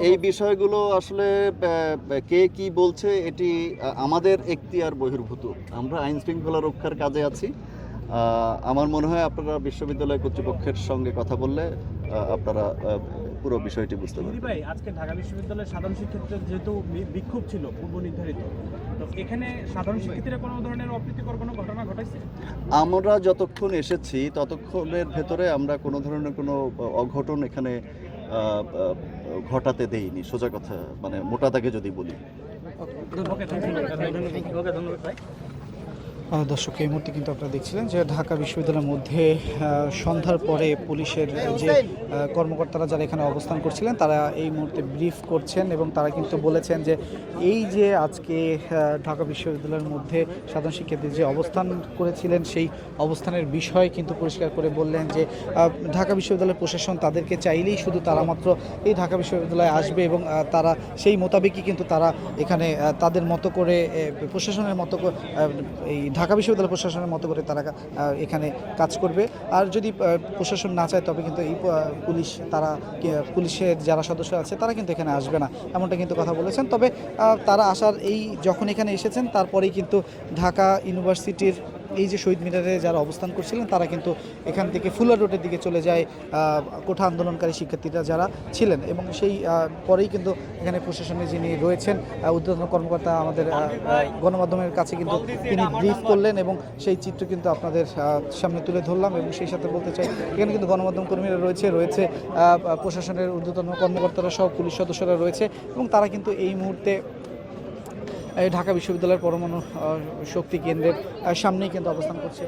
এই বিষয়গুলো আসলে কে কি বলছে এটি আমাদের এখতিয়ার বহির্ভূত। আমরা আইন শৃঙ্খলা রক্ষার কাজে আছি। আমার মনে হয় আপনারা বিশ্ববিদ্যালয় কর্তৃপক্ষের সঙ্গে কথা বললে আপনারা পুরো বিষয়টি বুঝতে পারবেন। ভাই, আজকে ঢাকা বিশ্ববিদ্যালয়ের সাধারণ শিক্ষার্থীদের যেহেতু বিক্ষোভ ছিল পূর্ব নির্ধারিত, তো এখানে সাধারণ শিক্ষার্থীরা কোনো ধরনের অপ্রীতিকর কোনো ঘটনা ঘটাইছে? আমরা যতক্ষণ এসেছি ততক্ষণের ভেতরে আমরা কোনো ধরনের কোনো অঘটন এখানে ঘটাতে দেইনি, সোজা কথা, মানে মোটা দাগে যদি বলি। দর্শক, এই মুহূর্তে কিন্তু আপনারা দেখছিলেন যে ঢাকা বিশ্ববিদ্যালয়ের মধ্যে সন্ধ্যার পরে পুলিশের যে কর্মকর্তারা যারা এখানে অবস্থান করছিলেন তারা এই মুহূর্তে ব্রিফ করছেন এবং তারা কিন্তু বলেছেন যে এই যে আজকে ঢাকা বিশ্ববিদ্যালয়ের মধ্যে সাধারণ শিক্ষার্থী যে অবস্থান করেছিলেন সেই অবস্থানের বিষয় কিন্তু পরিষ্কার করে বললেন যে ঢাকা বিশ্ববিদ্যালয়ের প্রশাসন তাদেরকে চাইলেই শুধু তারা মাত্র এই ঢাকা বিশ্ববিদ্যালয়ে আসবে এবং তারা সেই মোতাবেকই কিন্তু তারা এখানে তাদের মতো করে প্রশাসনের মতো এই ঢাকা বিশ্ববিদ্যালয় প্রশাসনের মতো করে তারা এখানে কাজ করবে। আর যদি প্রশাসন না চায় তবে কিন্তু এই পুলিশের যারা সদস্য আছে তারা কিন্তু এখানে আসবে না, এমনটা কিন্তু কথা বলেছেন। তবে তারা আসার যখন এখানে এসেছেন তারপরেই কিন্তু ঢাকা ইউনিভার্সিটির এই যে শহীদ মিনারে যারা অবস্থান করছিলেন তারা কিন্তু এখান থেকে ফুলার রোডের দিকে চলে যায় কোঠা আন্দোলনকারী শিক্ষার্থীরা যারা ছিলেন, এবং সেই পরেই কিন্তু এখানে প্রশাসনে যিনি রয়েছেন ঊর্ধ্বতন কর্মকর্তা আমাদের গণমাধ্যমের কাছে কিন্তু তিনি ব্রিফ করলেন এবং সেই চিত্র কিন্তু আপনাদের সামনে তুলে ধরলাম। এবং সেই সাথে বলতে চাই এখানে কিন্তু গণমাধ্যম কর্মীরা রয়েছে প্রশাসনের ঊর্ধ্বতন কর্মকর্তারা সহ পুলিশ সদস্যরা রয়েছে এবং তারা কিন্তু এই মুহূর্তে ঢাকা বিশ্ববিদ্যালয়ের পরমাণু শক্তি কেন্দ্রের সামনেই কিন্তু অবস্থান করছে।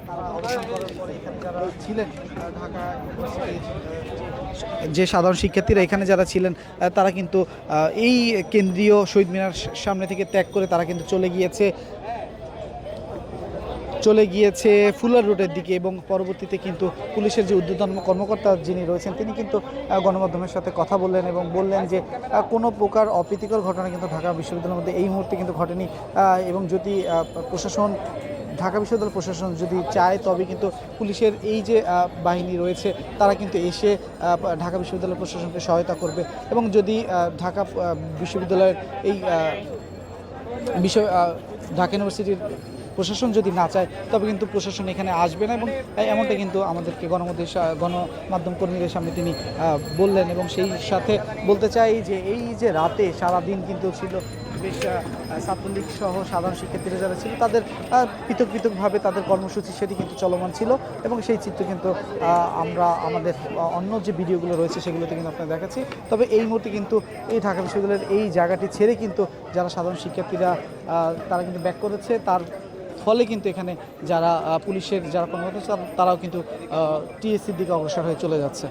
তারা অবস্থান করার পরে এখানে যারা ছিলেন ঢাকা ইউনিভার্সিটির যে সাধারণ শিক্ষার্থীরা এখানে যারা ছিলেন তারা কিন্তু এই কেন্দ্রীয় শহীদ মিনার সামনে থেকে ত্যাগ করে তারা কিন্তু চলে গিয়েছে ফুলার রোডের দিকে। এবং পরবর্তীতে কিন্তু পুলিশের যে ঊর্ধ্বতন কর্মকর্তা যিনি রয়েছেন তিনি কিন্তু গণমাধ্যমের সাথে কথা বললেন এবং বললেন যে কোনো প্রকার অপ্রীতিকর ঘটনা কিন্তু ঢাকা বিশ্ববিদ্যালয়ের মধ্যে এই মুহূর্তে কিন্তু ঘটেনি, এবং যদি ঢাকা বিশ্ববিদ্যালয় প্রশাসন যদি চায় তবে কিন্তু পুলিশের এই যে বাহিনী রয়েছে তারা কিন্তু এসে ঢাকা বিশ্ববিদ্যালয় প্রশাসনকে সহায়তা করবে। এবং যদি ঢাকা বিশ্ববিদ্যালয়ের এই ঢাকা ইউনিভার্সিটির প্রশাসন যদি না চায় তবে কিন্তু প্রশাসন এখানে আসবে না, এবং এমনটা কিন্তু আমাদেরকে গণমাধ্যম কর্মীদের সামনে তিনি বললেন। এবং সেই সাথে বলতে চাই যে এই যে রাতে সারাদিন কিন্তু ছিল বেশ ছাত্রলীগ সহ সাধারণ শিক্ষার্থীরা যারা ছিল তাদের পৃথকভাবে তাদের কর্মসূচি সেটি কিন্তু চলমান ছিল, এবং সেই চিত্র কিন্তু আমরা আমাদের অন্য যে ভিডিওগুলো রয়েছে সেগুলোতে কিন্তু আপনারা দেখাচ্ছি। তবে এই মুহূর্তে কিন্তু এই ঢাকা বিশ্ববিদ্যালয়ের এই জায়গাটি ছেড়ে কিন্তু যারা সাধারণ শিক্ষার্থীরা তারা কিন্তু ব্যাক করেছে, তার ফলে কিন্তু এখানে যারা পুলিশের যারা কর্মকর্তা তারাও কিন্তু টিএসসির দিকে অগ্রসর হয়ে চলে যাচ্ছে।